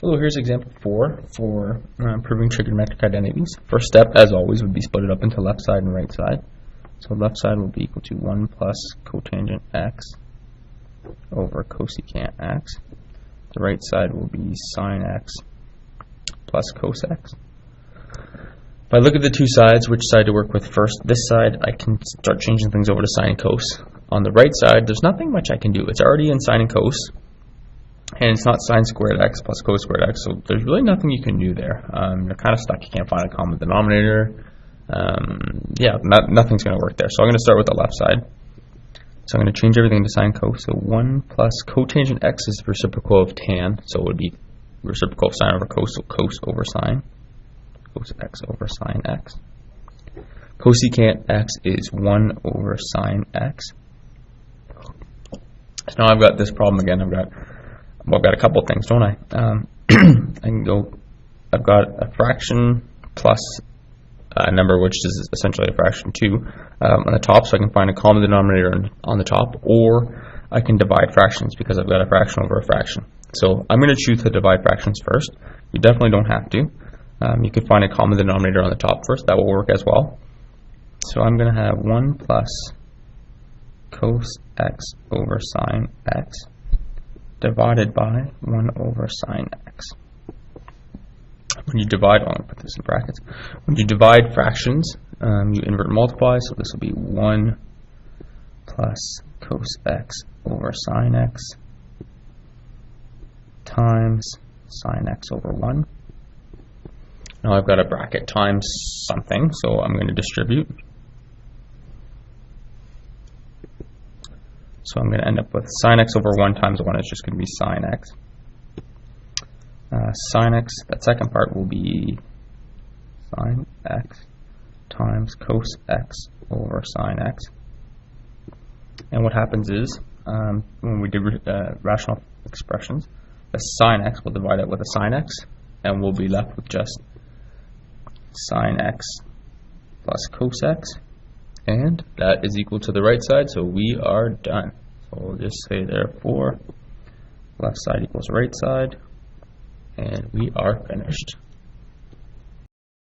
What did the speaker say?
Oh, here's example 4 for proving trigonometric identities. First step, as always, would be split it up into left side and right side. So left side will be equal to 1 plus cotangent x over cosecant x. The right side will be sine x plus cos x. If I look at the two sides, which side to work with first? This side, I can start changing things over to sine and cos. On the right side, there's nothing much I can do. It's already in sine and cos. And it's not sine squared x plus cos squared x, so there's really nothing you can do there. You're kind of stuck. You can't find a common denominator. Nothing's going to work there. So I'm going to start with the left side. So I'm going to change everything to sine cos. So 1 plus cotangent x is the reciprocal of tan, so it would be reciprocal of sine over cos, so cos over sine. Cos x over sine x. Cosecant x is 1 over sine x. So now I've got this problem again. I've got a couple of things, don't I? I've got a fraction plus a number which is essentially a fraction 2 on the top, so I can find a common denominator on the top, or I can divide fractions because I've got a fraction over a fraction. So I'm going to choose to divide fractions first. You definitely don't have to. You could find a common denominator on the top first. That will work as well. So I'm going to have 1 plus cos x over sine x divided by 1 over sine x. When you divide, I'll put this in brackets. When you divide fractions, you invert multiply, so this will be 1 plus cos x over sine x times sine x over 1. Now I've got a bracket times something, so I'm going to distribute. So I'm going to end up with sine x over 1 times 1 is just going to be sine x. Sine x, that second part will be sine x times cos x over sine x. And what happens is, when we do rational expressions, the sine x will divide it with a sine x, and we'll be left with just sine x plus cos x. And that is equal to the right side, so we are done. So we'll just say therefore left side equals right side, and we are finished.